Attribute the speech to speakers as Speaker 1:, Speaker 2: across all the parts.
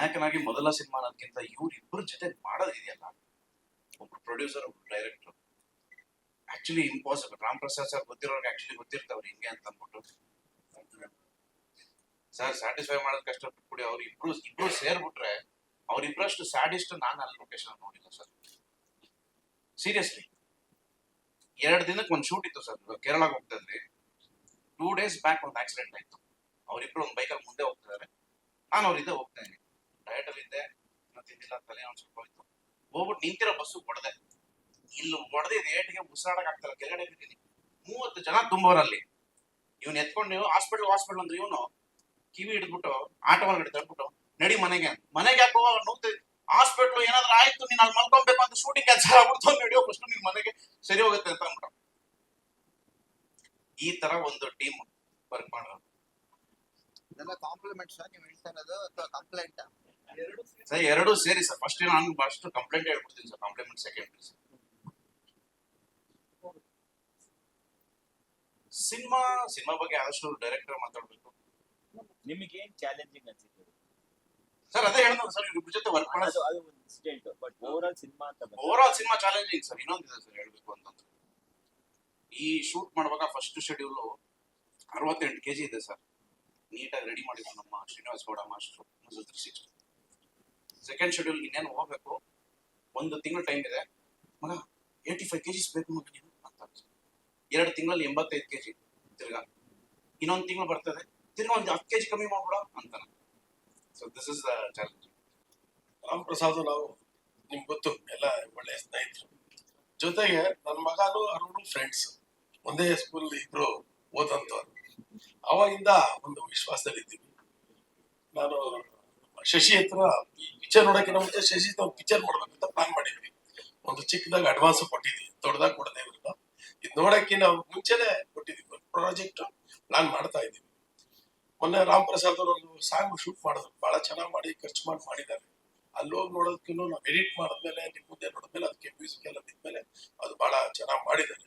Speaker 1: ನಾಯಕನಾಗಿ ಮೊದಲ ಸಿನಿಮಾ ಅನ್ನೋದಕ್ಕಿಂತ ಇವ್ರಿಬ್ಬರ ಜೊತೆ ಮಾಡೋದಿದೆಯಲ್ಲ, ಒಬ್ರು ಪ್ರೊಡ್ಯೂಸರ್ ಒಬ್ರು director, actually impossible. Ram Prasad sir ಗೊತ್ತಿರೋರ್ಗೆ ಆಕ್ಚುಲಿ ಗೊತ್ತಿರ್ತಾವ್ರು ಹಿಂಗೆ ಅಂತ ಅಂದ್ಬಿಟ್ಟು ಸರ್ ಸ್ಯಾಟಿಸ್ಫೈ ಮಾಡೋದ್ ಕಷ್ಟ ಬಿಟ್ಬಿಡಿ. ಇಬ್ರು ಸೇರ್ಬಿಟ್ರೆ ಅವ್ರಿಬ್ರಷ್ಟು ಸ್ಯಾಡಿಸ್ಟ್ ನಾನು ಅಲ್ಲಿ ಲೊಕೇಶನ್ ನೋಡಿಲ್ಲ ಸರ್. ಸೀರಿಯಸ್ಲಿ 2 ದಿನಕ್ಕೆ ಒಂದು ಶೂಟ್ ಇತ್ತು ಸರ್. ಕೇರಳಕ್ಕೆ ಹೋಗ್ತಾ ಇದ್ರಿ, 2 days ಬ್ಯಾಕ್ ಒಂದು ಆಕ್ಸಿಡೆಂಟ್ ಆಯ್ತು. ಅವ್ರಿಬ್ರು ಒಂದು ಬೈಕಲ್ಲಿ ಮುಂದೆ ಹೋಗ್ತಿದ್ದಾರೆ, ನಾನು ಅವ್ರ ಹಿಂದೆ ಹೋಗ್ತಾ ಇದ್ದೀನಿ. ಡಯಟ್ ಅಲ್ಲಿ ಇದ್ದೆ, ತಿಂದಿಲ್ಲ, ತಲೆ ಒಂದು ಸ್ವಲ್ಪ ಹೋಯ್ತು. ಹೋಗ್ಬಿಟ್ಟು ನಿಂತಿರೋ ಬಸ್ಸು ಹೊಡೆದೆ. ಇಲ್ಲಿ ಹೊಡೆದಿದ್ದು ಏಟಿಗೆ ಉಸಿರಾಡಕ್ ಆಗ್ತಾರ, ಕೆಳಗಡೆ ಬಿದ್ದೀನಿ. 30 ಜನ ತುಂಬವರಲ್ಲಿ. ಇವ್ನ ಎತ್ಕೊಂಡು ನೀವು ಹಾಸ್ಪಿಟಲ್ ಅಂದ್ರೆ ಇವನು ಕಿವಿ ಹಿಡಿದ್ಬಿಟ್ಟು ಆಟೋ ಒಳಗಡೆ ತಳ್ಬಿಟ್ಟು ನಡಿ ಮನೆಗೆ ಯಾಕೋ ನೋಡ್ತಿದ್ವಿ. ಹಾಸ್ಪಿಟ್ಲು ಏನಾದ್ರು ಆಯ್ತು, ನೀನ್ ಅಲ್ಲಿ ಮಲ್ಕೊಬೇಕು ಅಂತ ಶೂಟಿಂಗ್ ಕ್ಯಾನ್ಸಲ್ ಆಗ್ಬಿಡ್ತು, ನಡಿಯೋ ಫಸ್ಟ್ ನಿನ್ ಮನೆಗೆ ಸರಿ ಹೋಗುತ್ತೆ ಅಂತ ಅಂದ್ಬಿಟ್ಟು ಈ ತರ ಒಂದು ಟೀಮ್ ವರ್ಕ್ ಮಾಡೋದು.
Speaker 2: ಕಾಂಪ್ಲಿಮೆಂಟ್ಸ್ ನೀವು ಹೇಳ್ತಾ ಇರೋದು ಅಥವಾ ಕಂಪ್ಲೇಂಟ್?
Speaker 1: ಸರ್ ಎರಡೂ ಸೇರಿ ಸರ್. ಫಸ್ಟ್ ನಾನು ಫಸ್ಟ್ ಕಂಪ್ಲೇಂಟ್ ಹೇಳ್ಬಿಡ್ತೀನಿ ಸರ್, ಕಾಂಪ್ಲಿಮೆಂಟ್ ಸೆಕೆಂಡ್. ಸಿನಿಮಾ ಬಗ್ಗೆ ಆದಷ್ಟು ಡೈರೆಕ್ಟರ್ ಮಾತಾಡ್ಬೇಕು.
Speaker 3: ನಿಮಗೆ ಏನ್ ಚಾಲೆಂಜಿಂಗ್ ಅನ್ಸಿತ್ತು
Speaker 1: ಸರ್? ಅದೇ ಹೇಳಿದ್ರು ಸರ್, ಇವ್ರ ಜೊತೆ ವರ್ಕ್ ಮಾಡೋದು
Speaker 3: ಅದು ಒಂದು incident. But over cinema
Speaker 1: challenging sir. ಇನ್ನೊಂದಿದೆ ಸರ್ ಹೇಳ್ಬೇಕು ಅಂತಂದ್ರೆ, ಈ ಶೂಟ್ ಮಾಡುವಾಗ ಫಸ್ಟ್ ಶೆಡ್ಯೂಲ್ 68 kg ಇದೆ ಸರ್. ನೀಟಾಗಿ ರೆಡಿ ಮಾಡಿದ್ರು ನಮ್ಮ Srinivas Gowda master. 360 second schedule ಇನ್ನೇನು ಹೋಗ್ಬೇಕು, 1 ತಿಂಗಳು ಟೈಮ್ ಇದೆ ಮಗ, 85 kgs ಬೇಕು ಮಗ ನೀನು ಅಂತ. 2 ತಿಂಗಳಲ್ಲಿ 85 kg. ತಿರ್ಗಾ ಇನ್ನೊಂದು ತಿಂಗಳು ಬರ್ತದೆ, ತಿರ್ಗಾ ಒಂದು 10 kg ಕಮ್ಮಿ ಮಾಡ್ಬಿಡ ಅಂತಾನೆ. So this is the challenge.
Speaker 4: Ram Prasad ನಾವು ನಿಮ್ಗೆ ಗೊತ್ತು, ಎಲ್ಲ ಒಳ್ಳೆಯ ಸ್ನೇಹಿತರು. ಜೊತೆಗೆ ನನ್ನ ಮಗನು ಅರುಣು ಫ್ರೆಂಡ್ಸ್, ಒಂದೇ ಸ್ಕೂಲ್ ಇಬ್ರು ಓದಂತವ್ರು. ಅವಾಗಿಂದ ಒಂದು ವಿಶ್ವಾಸದಲ್ಲಿದ್ದೀವಿ. ನಾನು ಶಶಿ ಹತ್ರ ಈ ಪಿಕ್ಚರ್ ನೋಡೋಕ್ಕಿಂತ ಮುಂಚೆ ಶಶಿ ಒಂದು ಪಿಕ್ಚರ್ ಮಾಡ್ಬೇಕಂತ ಪ್ಲಾನ್ ಮಾಡಿದ್ವಿ. ಒಂದು ಚಿಕ್ಕದಾಗ ಅಡ್ವಾನ್ಸ್ ಕೊಟ್ಟಿದ್ವಿ, ದೊಡ್ಡದಾಗಿ ಕೊಡದೆ ಇವ್ರನ್ನ. ಇದು ನೋಡೋಕ್ಕಿಂತ ಮುಂಚೆನೆ ಕೊಟ್ಟಿದ್ವಿ, ಪ್ರಾಜೆಕ್ಟ್ ಪ್ಲಾನ್ ಮಾಡ್ತಾ ಇದ್ದೀವಿ. ಮೊನ್ನೆ ರಾಮ್ ಪ್ರಸಾದ್ ಅವರು ಒಂದು ಸಾಂಗ್ ಶೂಟ್ ಮಾಡಿದ್ರು, ಬಹಳ ಚೆನ್ನಾಗಿ ಮಾಡಿ ಖರ್ಚು ಮಾಡಿದ್ದಾರೆ. ಅಲ್ಲಿ ಹೋಗಿ ನೋಡೋದಕ್ಕಿನ್ನೂ ನಾವು ಎಡಿಟ್ ಮಾಡಿದ್ಮೇಲೆ, ನಿಮ್ ಮುಂದೆ ನೋಡಿದ್ಮೇಲೆ, ಅದಕ್ಕೆ ಮ್ಯೂಸಿಕ್ ಎಲ್ಲ ಬಿದ್ಮೇಲೆ ಅದು ಬಹಳ ಚೆನ್ನಾಗಿ ಮಾಡಿದ್ದಾರೆ.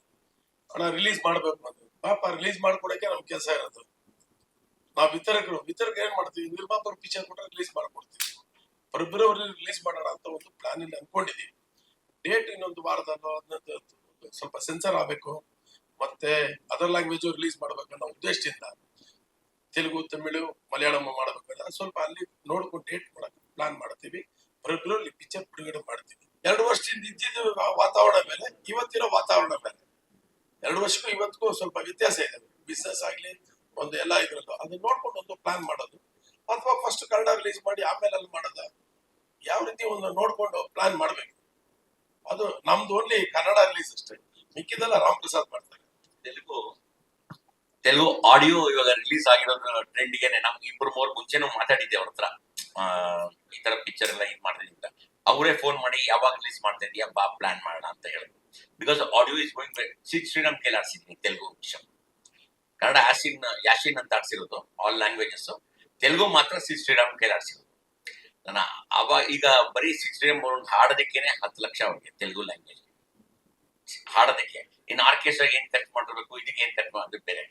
Speaker 4: ಹಣ ರಿಲೀಸ್ ಮಾಡ್ಬೇಕು ಅಂತ ಪಾಪ ರಿಲೀಸ್ ಮಾಡ್ಕೊಡಕ್ಕೆ ನಮ್ ಕೆಲಸ ಇರೋದು. ನಾವು ವಿತರಕರು ಏನ್ ಮಾಡ್ತೀವಿ, ನಿರ್ಮಾಪಕರು ಪಿಕ್ಚರ್ ಕೊಟ್ಟರೆ ರಿಲೀಸ್ ಮಾಡ್ಕೊಡ್ತೀವಿ. ಫೆಬ್ರವರಿ ರಿಲೀಸ್ ಮಾಡೋಣ ಅಂತ ಒಂದು ಪ್ಲಾನ್ ಇಲ್ಲಿ ಅನ್ಕೊಂಡಿದೀವಿ. ಡೇಟ್ ಇನ್ನೊಂದು ವಾರದಲ್ಲೋ ಸ್ವಲ್ಪ ಸೆನ್ಸರ್ ಆಗ್ಬೇಕು, ಮತ್ತೆ ಅದರ್ ಲ್ಯಾಂಗ್ವೇಜ್ ರಿಲೀಸ್ ಮಾಡ್ಬೇಕನ್ನೋ ಉದ್ದೇಶದಿಂದ ತೆಲುಗು, ತಮಿಳು, ಮಲಯಾಳಂ ಮಾಡಬೇಕಲ್ಲ, ಸ್ವಲ್ಪ ಅಲ್ಲಿ ನೋಡ್ಕೊಂಡು ಡೇಟ್ ಮಾಡಕ್ಕೆ ಪ್ಲಾನ್ ಮಾಡ್ತೀವಿ. ಫೆಬ್ರವರಿ ಪಿಕ್ಚರ್ ಬಿಡುಗಡೆ ಮಾಡ್ತೀವಿ. 2 ವರ್ಷದಿಂದ ಇದ್ದಿದ್ದು ವಾತಾವರಣ ಮೇಲೆ ಇವತ್ತಿನ ವಾತಾವರಣ ಮೇಲೆ 2 ವರ್ಷಕ್ಕೂ ಇವತ್ತಿಗೂ ಸ್ವಲ್ಪ ವ್ಯತ್ಯಾಸ ಇದೆ. ಬಿಸ್ನೆಸ್ ಆಗ್ಲಿ ಒಂದು ಎಲ್ಲ ಇದ್ರದ್ದು ಅದನ್ನ ನೋಡ್ಕೊಂಡು ಒಂದು ಪ್ಲಾನ್ ಮಾಡೋದು, ಅಥವಾ ಫಸ್ಟ್ ಕನ್ನಡ ರಿಲೀಸ್ ಮಾಡಿ ಆಮೇಲೆ ಅಲ್ಲಿ ಮಾಡೋದ, ಯಾವ ರೀತಿ ಒಂದು ನೋಡ್ಕೊಂಡು ಪ್ಲಾನ್ ಮಾಡ್ಬೇಕು. ಅದು ನಮ್ದು ಓನ್ಲಿ ಕನ್ನಡ ರಿಲೀಸ್ ಅಷ್ಟೇ, ಮಿಕ್ಕಿದೆಲ್ಲ ರಾಮ್ ಪ್ರಸಾದ್ ಮಾಡ್ತಾರೆ.
Speaker 5: ತೆಲುಗು ಆಡಿಯೋ ಇವಾಗ ರಿಲೀಸ್ ಆಗಿರೋದ್ರ ಟ್ರೆಂಡ್ಗೆ ನಮ್ಗೆ 2-3 ಮುಂಚೆನೂ ಮಾತಾಡಿದ್ದೆ ಅವ್ರ ಹತ್ರ. ಈ ತರ ಪಿಕ್ಚರ್ ಎಲ್ಲ ಇದು ಮಾಡಿದ್ರಿ ಅಂತ. ಅವರೇ ಫೋನ್ ಮಾಡಿ ಯಾವಾಗ ರಿಲೀಸ್ ಮಾಡ್ತಾ ಇದೀಯಾ, ಬಾ ಪ್ಲಾನ್ ಮಾಡೋಣ ಅಂತ ಹೇಳಿದ್ರು. Because audio is going Sriram ಕೇಳಿ ಆಡ್ಸಿದ್ನಿ ತೆಲುಗು ವಿಷಯ. ಕನ್ನಡ ಯಾಶಿನ್ ಅಂತ ಆಡ್ಸಿರೋದು ಆಲ್ ಲ್ಯಾಂಗ್ವೇಜಸ್. ತೆಲುಗು ಮಾತ್ರ ಶ್ರೀರಾಮ್ ಕೇಳಿ ಆಡ್ಸಿರೋದು. ಈಗ ಬರೀ ಶ್ರೀರಾಮ್ ಒಂದು ಹಾಡೋದಕ್ಕೇನೆ 10 ಲಕ್ಷ ಅವ್ರಿಗೆ ತೆಲುಗು ಲ್ಯಾಂಗ್ವೇಜ್ ಹಾಡೋದಕ್ಕೆ. ಇನ್ನು ಆರ್ಕೆಸ್ಟ್ರಾಗ ಏನ್ ಖರ್ಚು ಮಾಡಿರ್ಬೇಕು, ಇದಕ್ಕೆ ಏನ್ ಖರ್ಚು ಮಾಡೋದು ಬೇರೆ.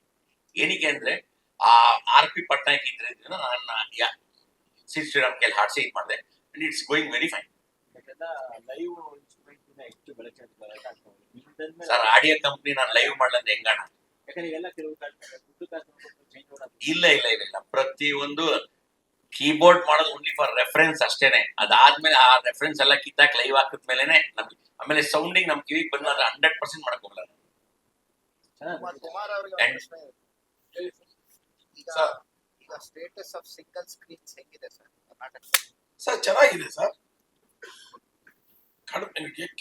Speaker 5: ಏನಕ್ಕೆ ಅಂದ್ರೆ ಆ RP ಪಟ್ನಾಯಕ್ ಇದ್ರಿಂದ ನನ್ನ ಶ್ರೀರಾಮ್ ಕೇಳಿ ಹಾಡ್ಸಿ ಇದು ಮಾಡಿದೆ. And it's going very fine. Sir audio company ನಾನು ಲೈವ್ ಮಾಡ್ಲಂದ್ರೆ ಹೆಂಗಣ? ಇಲ್ಲ ಪ್ರತಿಯೊಂದು ಕೀಬೋರ್ಡ್ ಮಾಡೋದು ಓನ್ಲಿ ಫಾರ್ ರೆಫರೆನ್ಸ್ ಅಷ್ಟೇನೆ. ಅದಾದ್ಮೇಲೆ ಆ ರೆಫರೆನ್ಸ್ ಎಲ್ಲ ಕಿತ್ತಾಕ್ ಲೈವ್ ಹಾಕಿದ್ಮೇಲೆ ನಮ್ಗೆ ಆಮೇಲೆ ಸೌಂಡಿಂಗ್ ನಮ್ ಕಿವಿಗೆ ಬಂದ್ರೆ 100% ಮಾಡಕ್ ಹೋಗಲ್ಲ.
Speaker 2: ಈಗ ಸ್ಟೇಟಸ್ ಆಫ್ ಸಿಂಗಲ್ ಸ್ಕ್ರೀನ್ಸ್ ಹೆಂಗಿದೆ ಸರ್ ಕರ್ನಾಟಕ?
Speaker 4: ಸರ್ ಚೆನ್ನಾಗಿದೆ ಸರ್.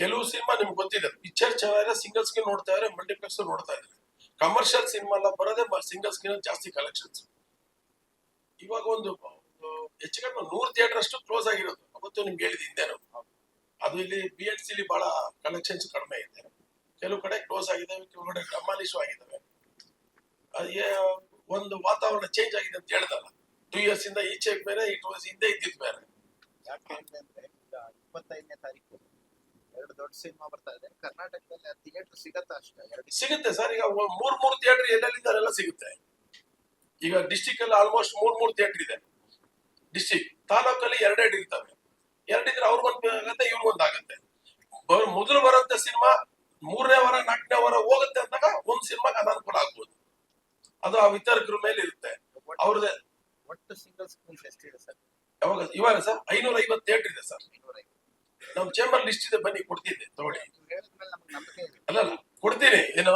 Speaker 4: ಕೆಲವು ಸಿನಿಮಾ ನಿಮ್ಗೆ ಗೊತ್ತಿದೆ, ಪಿಕ್ಚರ್ ಚೆನ್ನಾಗಿದೆ, ಸಿಂಗಲ್ ಸ್ಕ್ರೀನ್ ನೋಡ್ತಾ ಇದ್ರೆ ಮಲ್ಟಿಪ್ಲೆಕ್ಸ್ ನೋಡ್ತಾ ಇದ್ದಾರೆ. ಕಮರ್ಷಿಯಲ್ ಸಿನಿಮಾ ಎಲ್ಲ ಬರೋದೇ ಸಿಂಗಲ್ ಸ್ಕ್ರೀನ್ ಜಾಸ್ತಿ ಕಲೆಕ್ಷನ್ಸ್. ಇವಾಗ ಒಂದು ಹೆಚ್ಚು ಕಡಿಮೆ 100 ಥಿಯೇಟರ್ ಅಷ್ಟು ಕ್ಲೋಸ್ ಆಗಿರೋದು. ಅವತ್ತು ನಿಮ್ಗೆ ಹೇಳಿದ ಹಿಂದೆನು ಅದು ಇಲ್ಲಿ BNC ಬಹಳ ಕಲೆಕ್ಷನ್ಸ್ ಕಡಿಮೆ ಇದೆ. ಕೆಲವು ಕಡೆ ಕ್ಲೋಸ್ ಆಗಿದೆ, ಕೆಲವು ಕಡೆ ಡೆಮಾಲಿಶ್ ಆಗಿದ್ದಾವೆ. ಅದೇ ಒಂದು ವಾತಾವರಣ ಚೇಂಜ್ ಆಗಿದೆ ಅಂತ ಹೇಳ್ದಲ್ಲ. 2 years ಇಂದ ಈಚೆ ಬೇರೆ, 2 years ಹಿಂದೆ ಇದ್ದಿದ್ದು ಬೇರೆ.
Speaker 2: ಯಾಕೆಂದ್ರೆ 25ನೇ ತಾರೀಕು 2 ದೊಡ್ಡ ಸಿನಿಮಾ ಬರ್ತಾ ಇದೆ ಕರ್ನಾಟಕದಲ್ಲಿ. ಥಿಯೇಟರ್ ಸಿಗತ್ತಾ? ಅಷ್ಟೇ
Speaker 4: ಸಿಗುತ್ತೆ ಸರ್. ಈಗ 3 ಥಿಯೇಟರ್ ಎಲ್ಲೆಲ್ಲಿದ್ದಾರೆಲ್ಲ ಸಿಗುತ್ತೆ. ಈಗ ಡಿಸ್ಟಿಕ್ ಅಲ್ಲಿ ಆಲ್ಮೋಸ್ಟ್ 3 ಥಿಯೇಟರ್ ಇದೆ. ಡಿಸ್ಟಿಕ್. ತಾಲೂಕಲ್ಲಿ ಎರಡೆರಡು ಇರ್ತವೆ. ಎರಡಿದ್ರೆ ಅವ್ರಿಗೊಂದು ಆಗತ್ತೆ, ಇವ್ರಿಗೊಂದಾಗತ್ತೆ. ಮೊದಲು ಬರೋಂತ ಸಿನಿಮಾ 3ನೇ ವಾರ 4ನೇ ವಾರ ಹೋಗುತ್ತೆ ಅಂದಾಗ ಒಂದ್ ಸಿನಿಮಾಗೆ ಅನಾನುಕೂಲ ಆಗ್ಬೋದು. ಅದು ಆ ವಿತರಕರ ಮೇಲೆ ಇರುತ್ತೆ ಅವ್ರದ್ದೇ.
Speaker 2: ಒಟ್ಟು ಸಿಂಗಲ್ ಸ್ಕ್ರೀನ್ಸ್ ಎಷ್ಟಿದೆ ಸರ್?
Speaker 4: ಇವಾಗ ಸರ್ 550 ಥಿಯೇಟರ್ ಇದೆ ಸರ್.
Speaker 2: 550.
Speaker 4: ನಮ್ ಚೇಂಬರ್ ಲಿಸ್ಟ್ ಇದೆ, ಬನ್ನಿ ಕೊಡ್ತೀನಿ ತಗೊಳ್ಳಿ.
Speaker 2: ನೀವು ಹೇಳಿದ್ಮೇಲೆ ನಮ್ಗೆ ನಂಬಿಕೆ ಇದೆ.
Speaker 4: ಅಲ್ಲಲ್ಲ ಕೊಡ್ತೀನಿ. ಏನು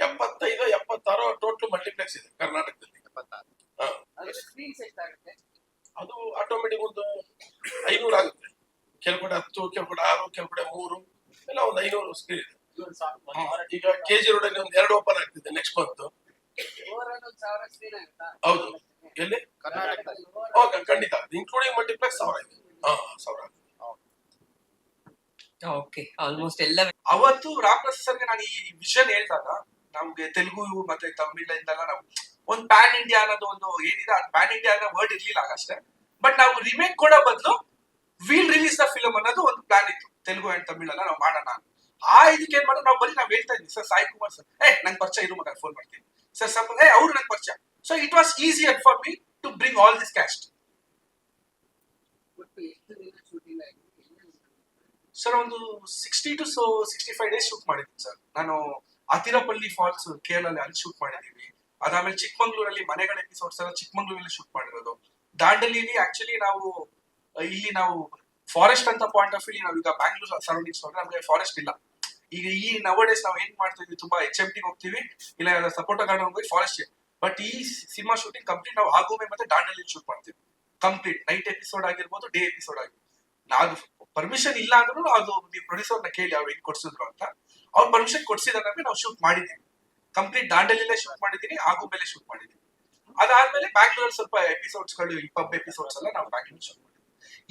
Speaker 4: 75-76 ಟೋಟಲ್ ಮಲ್ಟಿಪ್ಲೆಕ್ಸ್ ಇದೆ ಕರ್ನಾಟಕದಲ್ಲಿ.
Speaker 2: 76.
Speaker 4: ಹಾ.
Speaker 2: ಸ್ಕ್ರೀನ್ಸ್ ಎಷ್ಟಾಗುತ್ತೆ?
Speaker 4: ಅದು ಆಟೋಮೆಟಿಕ್ ಒಂದು 500 ಆಗುತ್ತೆ. ಕೆಲವು ಕಡೆ 10, ಕೆಲವು ಕಡೆ 6, ಕೆಲವು ಕಡೆ 3, ಎಲ್ಲ ಒಂದು 500 ಸ್ಕ್ರೀನ್ ಇದೆ. ಈಗ ಕೆಜಿ ರೋಡ್ ಅಲ್ಲಿ ಒಂದು 2 ಓಪನ್ ಆಗ್ತಿದೆ ನೆಕ್ಸ್ಟ್ ಮಂತ್. ಹೌದು. ಎಲ್ಲಿ?
Speaker 2: ಕರ್ನಾಟಕದಲ್ಲಿ
Speaker 4: ಓಕೆ, ಖಂಡಿತ ಇನ್ಕ್ಲೂಡಿಂಗ್ ಮಲ್ಟಿಪ್ಲೆಕ್ಸ್ 1000 ಇದೆ. 1000.
Speaker 6: ಓಕೆ, ಆಲ್ಮೋಸ್ಟ್ ಎಲ್ಲ
Speaker 1: ಅವತ್ತು ರಾಮಪ್ರಸಾದ್ ಸರ್ಗೆ ನಾನು ಈ ವಿಷನ್ ಹೇಳಿದಾಗ ನಮ್ಗೆ ತೆಲುಗು ಮತ್ತೆ ತಮಿಳಿಂದೆಲ್ಲ ನಾವು ಒಂದು ಪ್ಯಾನ್ ಇಂಡಿಯಾ ಅನ್ನೋದು ಒಂದು ಏನಿದೆ, ಅದು ಪ್ಯಾನ್ ಇಂಡಿಯಾ ಅನ್ನೋ ವರ್ಡ್ ಇರ್ಲಿಲ್ಲ ಆಗಷ್ಟೇ. ಬಟ್ ನಾವು ರಿಮೇಕ್ ಕೊಡೋ ಬದಲು ವಿಲ್ ರಿಲೀಸ್ ದ ಫಿಲಮ್ ಅನ್ನೋದು ಒಂದು ಪ್ಲಾನ್ ಇತ್ತು. ತೆಲುಗು ಅಂಡ್ ತಮಿಳೆಲ್ಲ ನಾವು ಮಾಡೋಣ. ಆ ಇದಕ್ಕೆ ಏನ್ ಮಾಡೋದು, ನಾವು ಬರೀ ನಾವು ಹೇಳ್ತಾ ಇದ್ವಿ ಸರ್ ಸಾಯಿ ಕುಮಾರ್ ಸರ್ ನಂಗೆ ಪರಿಚಯ ಇರು ಮಗ ಫೋನ್ ಮಾಡ್ತೀನಿ ಸರ್ ಸ್ವಲ್ಪ ಅವ್ರು ನಂಗೆ ಪರಿಚಯ. So it was easier for me to bring all this cast. Sir ಒಂದು 60 to 65 ಡೇಸ್ ಶೂಟ್ ಮಾಡಿದ್ದೀನಿ ಸರ್. ನಾನು ಅತಿರಪಲ್ಲಿ ಫಾಲ್ಸ್ ಕೇರಳ ಅಲ್ಲಿ ಶೂಟ್ ಮಾಡಿದೀವಿ. ಅದಾದ್ಮೇಲೆ ಚಿಕ್ಕಮಂಗ್ಳೂರಲ್ಲಿ ಮನೆಗಳ ಎಪಿಸೋಡ್ಸ್ ಎಲ್ಲ ಚಿಕ್ಕಮಂಗ್ಳೂರಲ್ಲಿ ಶೂಟ್ ಮಾಡಿರೋದು. ದಾಂಡಲಿಲಿ ಆಕ್ಚುಲಿ ಇಲ್ಲಿ ನಾವು ಫಾರೆಸ್ಟ್ ಅಂತ ಪಾಯಿಂಟ್ ಆಫ್ ವ್ಯೂ ನಾವೀಗ ಬ್ಯಾಂಗ್ಳೂರ್ ಸರೌಂಡಿಂಗ್ಸ್ ನೋಡ್ರೆ ನಮಗೆ ಫಾರೆಸ್ಟ್ ಇಲ್ಲ. ಈಗ ಈ ನವಡೇಸ್ ನಾವು ಏನ್ ಮಾಡ್ತಾ ಇದ್ವಿ, ತುಂಬಾ HMT ಹೋಗ್ತೀವಿ, ಇಲ್ಲ ಸಪೋಟ ಗಾರ್ಡನ್ ಹೋಗಿ ಫಾರೆಸ್ಟ್. ಬಟ್ ಈ ಸಿನಿಮಾ ಶೂಟಿಂಗ್ ಕಂಪ್ಲೀಟ್ ನಾವು ಆಗುಮೆ ಮತ್ತೆ ದಾಂಡಲಿ ಶೂಟ್ ಮಾಡ್ತೀವಿ. ಕಂಪ್ಲೀಟ್ ನೈಟ್ ಎಪಿಸೋಡ್ ಆಗಿರ್ಬೋದು, ಡೇ ಎಪಿಸೋಡ್ ಆಗಿರ್ಬೋದು. ನಾವು ಪರ್ಮಿಷನ್ ಇಲ್ಲ ಅಂದ್ರೂ ಅದು ನೀವು ಪ್ರೊಡ್ಯೂಸರ್ನ ಕೇಳಿ ಅವ್ರು ಹೆಂಗ್ ಕೊಡ್ಸಿದ್ರು ಅಂತ. ಅವ್ರು ಪರ್ಮಿಷನ್ ಕೊಡ್ಸಿದ್ರೆ ನಾವು ಶೂಟ್ ಮಾಡಿದೀವಿ. ಕಂಪ್ಲೀಟ್ ದಾಂಡಲಿಲೇ ಶೂಟ್ ಮಾಡಿದೀನಿ, ಆಗುಂಬೆಲೆ ಶೂಟ್ ಮಾಡಿದೀನಿ. ಅದಾದ್ಮೇಲೆ ಬ್ಯಾಂಗ್ಳೂರ್ ಸ್ವಲ್ಪ ಎಪಿಸೋಡ್ಸ್ಗಳು, ಈ ಪಬ್ ಎಪಿಸೋಡ್ಸ್ ಎಲ್ಲ ನಾವು ಬ್ಯಾಂಗ್ಳೂರ್ ಶೂಟ್ ಮಾಡಿದ್ವಿ.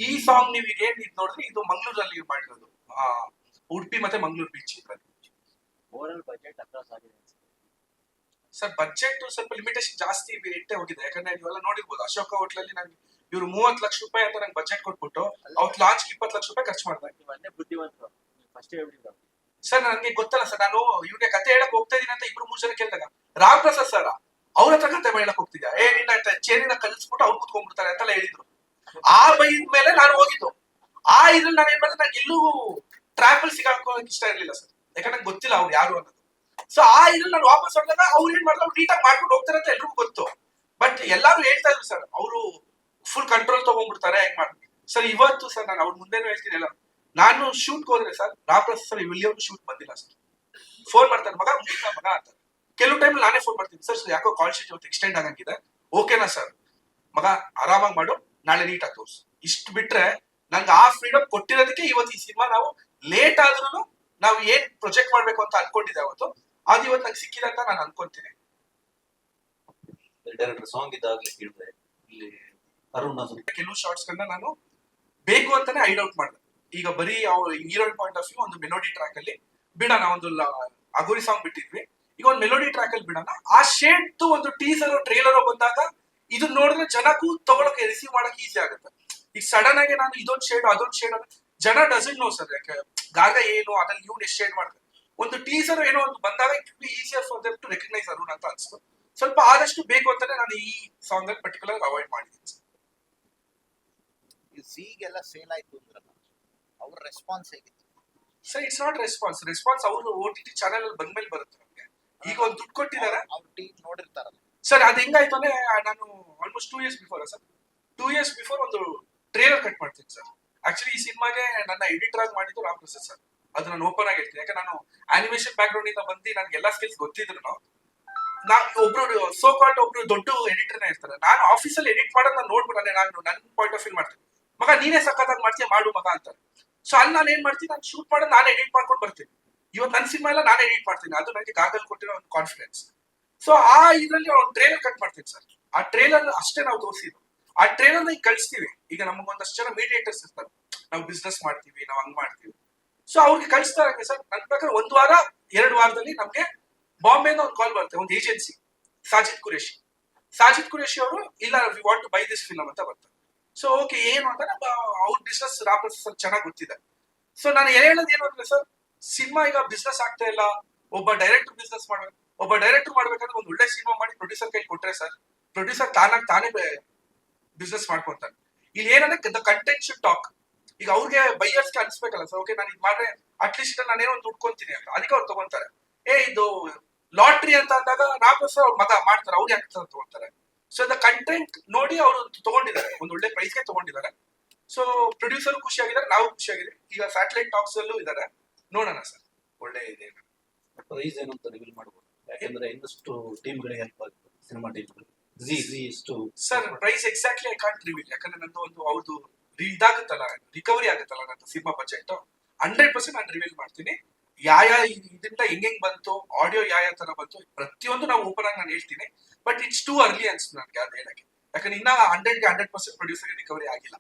Speaker 1: ಈ ಸಾಂಗ್ ನೀವು ಈಗ ಏನ್ ನೋಡಿದ್ರೆ ಇದು ಮಂಗ್ಳೂರಲ್ಲಿ ಮಾಡಿರೋದು, ಉಡುಪಿ ಮತ್ತೆ Mangalore beach.
Speaker 3: Overall budget across ಆಗಿದೆ
Speaker 1: ಸರ್ ಬಜೆಟ್ ಸ್ವಲ್ಪ ಲಿಮಿಟೇಷನ್ ಜಾಸ್ತಿ ಇಟ್ಟೆ ಹೋಗಿದೆ. ಯಾಕಂದ್ರೆ ನೀವೆಲ್ಲ ನೋಡಿರ್ಬೋದು, ಅಶೋಕ ಹೋಟ್ಲಲ್ಲಿ ನಂಗೆ ಇವ್ರು 30 ಲಕ್ಷ ರೂಪಾಯಿ ಅಂತ ನಂಗೆ ಬಜೆಟ್ ಕೊಟ್ಬಿಟ್ಟು ಅವ್ರು ಲಾಂಚ್ 20 ಲಕ್ಷ ರೂಪಾಯಿ ಖರ್ಚು ಮಾಡ್ತಾರೆ.
Speaker 3: ನೀವು ಅಲ್ಲೇ ಬುದ್ಧಿವಂತರು, ಫಸ್ಟ್ ಹೇಳ್ಬಿಟ್ಟಿದ್ರು.
Speaker 1: ಸರ್ ನನಗೆ ಗೊತ್ತಲ್ಲ ಸರ್, ನಾನು ಇವ್ರಿಗೆ ಕತೆ ಹೇಳಕ್ ಹೋಗ್ತಾ ಇದೀನಿ ಅಂತ 2-3 ಜನ ಕೇಳಿದಾಗ ರಾಮಪ್ರಸಾದ್ ಸರ್ ಅವ್ರ ಹತ್ರ ಕತೆ ಹೇಳಕ್ ಹೋಗ್ತಿದ್ಯಾ, ನಿನ್ನ ಚೇರಿನ ಕಲಿಸ್ಬಿಟ್ಟು ಅವ್ರು ಕೂತ್ಕೊಂಡ್ಬಿಡ್ತಾರೆ ಅಂತೆಲ್ಲ ಹೇಳಿದ್ರು. ಆ ಬೈದ ಮೇಲೆ ನಾನು ಹೋಗಿದ್ದು. ಆ ಇದ್ರಲ್ಲಿ ನಾನು ಏನ್ ಮಾಡಿದೆ, ನಂಗೆ ಎಲ್ಲೂ ಟ್ರಾಪಲ್ ಸಿಗಾಕೋಕ್ ಇಷ್ಟ ಇರ್ಲಿಲ್ಲ ಸರ್, ಯಾಕಂದ್ರೆ ನಂಗೆ ಗೊತ್ತಿಲ್ಲ ಅವ್ರು ಯಾರು ಅನ್ನೋದು. ಸೊ ಆ ಇದ್ರಲ್ಲಿ ನಾನು ವಾಪಸ್ ಹೊರದಾಗ ಅವ್ರು ಏನ್ ಮಾಡಿದ್ರು, ಅವ್ರು ನೀಟಾಗಿ ಮಾಡ್ಕೊಂಡು ಹೋಗ್ತಾರೆ ಅಂತ ಎಲ್ರಿಗೂ ಗೊತ್ತು. ಬಟ್ ಎಲ್ಲಾರು ಹೇಳ್ತಾ ಇದ್ರು ಸರ್ ಅವರು ಫುಲ್ ಕಂಟ್ರೋಲ್ ತಗೊಂಡ್ಬಿಡ್ತಾರೆ ಹೆಂಗ್ ಮಾಡ್ತಾರೆ ಸರ್. ಇವತ್ತು ಸರ್ ನಾನು ಅವ್ರ ಮುಂದೆನೂ ಹೇಳ್ತೀನಿ, ಎಲ್ಲ ನಾನು ಶೂಟ್ ಹೋದ್ರೆ ಸರ್ ರಾಮಪ್ರಸಾದ್ ಸರ್ ಇಲ್ಲಿಯವ್ರು ಶೂಟ್ ಬಂದಿಲ್ಲ ಸರ್. ಫೋನ್ ಮಾಡ್ತಾರೆ, ಮಗ ಮುಗಿತಾ ಮಗ ಅಂತ. ಕೆಲವು ಟೈಮ್ ನಾನೇ ಫೋನ್ ಮಾಡ್ತೀನಿ, ಸರ್ ಯಾಕೋ ಕಾಲ್ ಶೀಟ್ ಇವತ್ತು ಎಕ್ಸ್ಟೆಂಡ್ ಆಗಂಗಿದೆ, ಓಕೆನಾ ಸರ್ ಮಗ ಆರಾಮಾಗಿ ಮಾಡು, ನಾಳೆ ನೀಟಾಗಿ ತೋರ್ಸು. ಇಷ್ಟು ಬಿಟ್ರೆ ನಂಗೆ ಆ ಫ್ರೀಡಮ್ ಕೊಟ್ಟಿರೋದಕ್ಕೆ ಇವತ್ತು ಈ ಸಿನಿಮಾ ನಾವು ಲೇಟ್ ಆದ್ರೂ ನಾವು ಏನ್ ಪ್ರೊಜೆಕ್ಟ್ ಮಾಡ್ಬೇಕು ಅಂತ ಅನ್ಕೊಂಡಿದ್ದೆ ಅವತ್ತು, ಅದು ಇವತ್ತು ನಂಗೆ ಸಿಕ್ಕಿದೆ ಅಂತ ನಾನು ಅನ್ಕೊಂತೀನಿ.
Speaker 7: ಡೈರೆಕ್ಟರ್ ಸಾಂಗ್ ಇದಾಗ್ಲಿ ಹೇಳಿದ್ರೆ ಇಲ್ಲಿ ಅರುಣ್
Speaker 1: ಕೆಲವು ಶಾರ್ಟ್ಸ್ ಗಳನ್ನ ನಾನು ಬೇಕು ಅಂತಾನೆ ಐಡ್ ಔಟ್ ಮಾಡಿದೆ. ಈಗ ಬರೀ ಹೀರೋಯಿನ್ ಪಾಯಿಂಟ್ ಆಫ್ ವ್ಯೂ ಒಂದು ಮೆಲೋಡಿ ಟ್ರ್ಯಾಕ್ ಅಲ್ಲಿ ಬಿಡೋಣ, ಒಂದು ಅಗೋರಿ ಸಾಂಗ್ ಬಿಟ್ಟಿದ್ವಿ, ಈಗ ಒಂದು ಮೆಲೋಡಿ ಟ್ರ್ಯಾಕ್ ಅಲ್ಲಿ ಬಿಡೋಣ. ಆ ಶೇಡ್ ಒಂದು ಟೀಸರ್ ಟ್ರೇಲರ್ ಬಂದಾಗ ಇದನ್ನ ನೋಡಿದ್ರೆ ಜನಕ್ಕೂ ತಗೊಳಕ್ಕೆ ರಿಸೀವ್ ಮಾಡಕ್ ಈಸಿ ಆಗುತ್ತೆ. ಈಗ ಸಡನ್ ಆಗಿ ನಾನು ಇದೊಂದು ಶೇಡ್ ಅದೊಂದು ಶೇಡ್ ಜನ ಡಸಂಟ್ ನೋ ಸರ್, ಯಾಕೆ ಗಾಗ ಏನು ಅದ್ರಲ್ಲಿ ಇವ್ನು ಎಷ್ಟು ಶೇಡ್ ಮಾಡ್ತಾರೆ. ಒಂದು ಟೀಸರ್ ಏನೋ ಒಂದು ಬಂದಾಗ it be easier for them to recognise Arun ಅಂತ ಅನ್ಸ್ತು. ಸ್ವಲ್ಪ ಆದಷ್ಟು ಬೇಕು ಅಂತಾನೆ ನಾನು ಈ ಸಾಂಗ್ ಅಲ್ಲಿ ಪರ್ಟಿಕ್ಯುಲರ್ ಅವಾಯ್ಡ್ ಮಾಡಿದ್ದೀನಿ ಸರ್.
Speaker 2: ಝೀಗೆಲ್ಲ ಸೇಲ್ ಆಯ್ತು ಅಂದ್ರಲ್ಲ, ಅವ್ರ ರೆಸ್ಪಾನ್ಸ್ ಹೇಗಿತ್ತು
Speaker 1: ಸರ್? ಇಟ್ಸ್ ನಾಟ್ ರೆಸ್ಪಾನ್ಸ್ ಅವರು OTT ಚಾನೆಲ್ ಅಲ್ಲಿ ಬಂದ್ಮೇಲೆ ಬರುತ್ತೆ ನಮ್ಗೆ. ಈಗ ಒಂದು ದುಡ್ಡು ಕೊಟ್ಟಿದ್ದಾರೆ,
Speaker 2: ಅವ್ರ ಟೀಮ್ ನೋಡಿರ್ತಾರಲ್ಲ
Speaker 1: ಸರ್ ಅದು ಹೆಂಗಾಯ್ತು ಅಂದ್ರೆ ನಾನು almost 2 years before sir, 2 years before ಒಂದು ಟ್ರೇಲರ್ ಕಟ್ ಮಾಡ್ತೀನಿ ಸರ್. ಆಕ್ಚುಲಿ ಈ ಸಿನಿಮಾಗೆ ನನ್ನ ಎಡಿಟರ್ ಆಗಿ ಮಾಡಿದ್ದು ರಾಮಪ್ರಸಾದ್ ಸರ್. ಅದು ನಾನು ಓಪನ್ ಆಗಿ ಹೇಳ್ತೀನಿ, ಯಾಕಂದ್ರೆ ನಾನು ಆನಿಮೇಷನ್ ಬ್ಯಾಕ್ ಗ್ರೌಂಡ್ ಇಂದ ಬಂದು ನನ್ಗೆ ಎಲ್ಲಾ ಸ್ಕಿಲ್ಸ್ ಗೊತ್ತಿದ್ರು. ನಾನು ಒಬ್ರು ಸೋಕಾಲ್ಡ್ ಒಬ್ರು ದೊಡ್ಡ ಎಡಿಟರ್ನೇ ಇರ್ತಾರೆ. ನಾನು ಆಫೀಸಲ್ಲಿ ಎಡಿಟ್ ಮಾಡೋದು ನಾನು ನೋಡ್ಬಿಟ್ಟೆ, ನಾನು ನನ್ನ ಪಾಯಿಂಟ್ ಆಫ್ ವ್ಯೂ ಮಾಡ್ತೀನಿ, ಮಗ ನೀನೇ ಸಖತ್ತಾಗಿ ಮಾಡ್ತೀಯ ಮಾಡು ಮಗ ಅಂತಾರೆ. ಸೊ ಅಲ್ಲಿ ನಾನು ಏನ್ ಮಾಡ್ತೀನಿ, ನಾನು ಶೂಟ್ ಮಾಡೋದು ನಾನು ಎಡಿಟ್ ಮಾಡ್ಕೊಂಡು ಬರ್ತೀನಿ. ಇವತ್ತು ನನ್ನ ಸಿನಿಮಾ ಎಲ್ಲ ನಾನು ಎಡಿಟ್ ಮಾಡ್ತೀನಿ, ಅದು ನನಗೆ ಗಾಗಲ್ ಕೊಟ್ಟಿರೋ ಒಂದು ಕಾನ್ಫಿಡೆನ್ಸ್. ಸೊ ಆ ಇದರಲ್ಲಿ ಒಂದು ಟ್ರೇಲರ್ ಕಟ್ ಮಾಡ್ತೀನಿ ಸರ್. ಆ ಟ್ರೇಲರ್ ಅಷ್ಟೇ ನಾವು ತೋರಿಸಿದ್ವಿ. ಆ ಟ್ರೇಲರ್ ಈಗ ಕಳಿಸ್ತೀವಿ. ಈಗ ನಮಗೆ ಒಂದಷ್ಟು ಜನ ಮೀಡಿಯೇಟರ್ಸ್ ಇರ್ತಾರೆ, ನಾವು ಬಿಸ್ನೆಸ್ ಮಾಡ್ತೀವಿ, ನಾವು ಹಂಗ್ ಮಾಡ್ತೀವಿ. ಸೊ ಅವ್ರಿಗೆ ಕಳಿಸ್ತಾರೆ ಸರ್. ನನ್ನ ಪ್ರಕಾರ 1 ವಾರ 2 ವಾರದಲ್ಲಿ ನಮ್ಗೆ ಬಾಂಬೆಯಿಂದ ಒಂದು ಕಾಲ್ ಬರುತ್ತೆ, ಒಂದು ಏಜೆನ್ಸಿ ಸಾಜಿದ್ ಕುರೇಶಿ ಅವರು ಇಲ್ಲ we want to buy this film ಅಂತ ಬರ್ತಾರೆ. ಸೊ ಓಕೆ ಏನು ಅಂತ ಅವ್ರ ಬಿಸ್ನೆಸ್ ರಾಮಪ್ರಸಾದ್ ಚೆನ್ನಾಗಿ ಗೊತ್ತಿದೆ. ಸೊ ನಾನು ಹೇಳೋದು ಏನು ಅಂದ್ರೆ ಸರ್, ಸಿನಿಮಾ ಈಗ ಬಿಸ್ನೆಸ್ ಆಗ್ತಾ ಇಲ್ಲ, ಒಬ್ಬ ಡೈರೆಕ್ಟರ್ ಬಿಸ್ನೆಸ್ ಮಾಡ್ಬೇಕಂದ್ರೆ ಒಂದು ಒಳ್ಳೆ ಸಿನಿಮಾ ಮಾಡಿ ಪ್ರೊಡ್ಯೂಸರ್ ಕೈ ಕೊಟ್ರೆ ಸರ್, ಪ್ರೊಡ್ಯೂಸರ್ ತಾನೇ
Speaker 6: ಬಿಸ್ನೆಸ್ ಮಾಡ್ಕೊಂತಾರೆ. ಇಲ್ಲಿ ಏನಂದ್ರೆ ದ ಕಂಟೆಂಟ್ ಶುಡ್ ಟಾಕ್. ಈಗ ಅವ್ರಿಗೆ ಬೈಯರ್ಸ್ಗೆ ಅನ್ಸ್ಬೇಕಲ್ಲ ಸರ್, ಓಕೆ ನಾನು ಇದು ಮಾಡ್ರೆ ಅಟ್ಲೀಸ್ಟ್ ನಾನೇನೋ ಒಂದು ದುಡ್ಕೊಂತೀನಿ ಅಂತ, ಅದಕ್ಕೆ ಅವ್ರು ತಗೊಂತಾರೆ. ಇದು ಲಾಟ್ರಿ ಅಂತ ಅಂದಾಗ 4 ವರ್ಷ ಅವ್ರ ಮಗ ಮಾಡ್ತಾರೆ, ಅವ್ರು ಯಾಕೆ ತಗೊಂತಾರೆ? ಸೊ ದ ಕಂಟೆಂಟ್ ನೋಡಿ ಅವರು ತಗೊಂಡಿದ್ದಾರೆ, ಒಂದು ಒಳ್ಳೆ ಪ್ರೈಸ್ಗೆ ತಗೊಂಡಿದ್ದಾರೆ. ಸೊ ಪ್ರೊಡ್ಯೂಸರ್ ಖುಷಿಯಾಗಿದ್ದಾರೆ, ನಾವು ಖುಷಿಯಾಗಿದ್ದೀವಿ. ಈಗ ಸ್ಯಾಟಲೈಟ್ ಟಾಕ್ಸ್ ಅಲ್ಲೂ ಇದ್ದಾರೆ, ನೋಡೋಣ ಸರ್. ಒಳ್ಳೆ ಇದೆ.
Speaker 7: ಪ್ರೈಸ್ ಏನು ಅಂತ ರಿವೀಲ್ ಮಾಡ್ಬೋದು, ಯಾಕಂದ್ರೆ ಇನ್ನಷ್ಟು ಟೀಮ್ಗಳಿಗೆ ಹೆಲ್ಪ್ ಆಗುತ್ತೆ ಸಿನಿಮಾ ಟೀಮ್ಗಳು. ಜಿ ಎಷ್ಟು
Speaker 6: sir price exactly I can't reveal, ಯಾಕಂದ್ರೆ ನಂದು ಒಂದು ಅವ್ರದ್ದು ಇದಾಗುತ್ತಲ್ಲ, ರಿಕವರಿ ಆಗುತ್ತಲ್ಲ ನಂದು ಸಿನಿಮಾ ಬಜೆಟ್, 100% ನಾನು ರಿವೀಲ್ ಮಾಡ್ತೀನಿ. ಇದರಿಂದ ಹೆಂಗ್ ಬಂತು, ಆಡಿಯೋ ಯಾವ ತರ ಬಂತು, ಪ್ರತಿಯೊಂದು ನಾವು ಓಪನ್ ಆಗಿ ನಾನು ಹೇಳ್ತೀನಿ. ಬಟ್ ಇಟ್ಸ್ ಟೂ ಅರ್ಲಿ ಅನ್ಸುತ್ತೆ ನನಗೆ ಅದು ಹೇಳಕ್ಕೆ, ಯಾಕಂದ್ರೆ ಇನ್ನ 100% ಪ್ರೊಡ್ಯೂಸರ್ ರಿಕವರಿ ಆಗಿಲ್ಲ.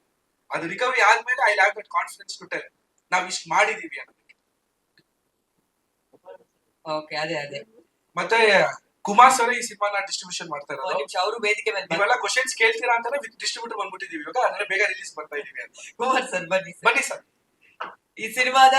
Speaker 6: ಅದು ರಿಕವರಿ ಆದ್ಮೇಲೆ I have that confidence to tell ನಾವ್ ಇಷ್ಟು ಮಾಡಿದೀವಿ ಅನ್ನೋದಕ್ಕೆ.
Speaker 8: ಓಕೆ, ಅದೇ
Speaker 6: ಮತ್ತೆ ಕುಮಾರ್ ಸರ್ ಈ ಸಿನಿಮಾನ ಡಿಸ್ಟ್ರಿಬ್ಯೂಷನ್ ಮಾಡ್ತಾ
Speaker 8: ಒಂದ್
Speaker 6: ಇರೋದು.
Speaker 8: ನಿಮಿಷ, ಅವರು ವೇದಿಕೆ ಮೇಲೆ
Speaker 6: ನೀವೆಲ್ಲ ಕ್ವಶನ್ಸ್ ಕೇಳ್ತೀರಾ ಅಂತಾನೆ ವಿತ್ ಡಿಸ್ಟ್ರಿಬ್ಯೂಟರ್ ಬಂದ್ಬಿಟ್ಟಿದೀವಿ ಇವಾಗ, ಅಂದ್ರೆ ಬೇಗ ರಿಲೀಸ್ ಬರ್ತಾ ಇದೀವಿ ಅಂತ.
Speaker 8: ಕುಮಾರ್ ಸರ್ ಬನ್ನಿ ಸರ್.
Speaker 6: ಬನ್ನಿ ಸರ್.
Speaker 8: ಈ ಸಿನಿಮಾದ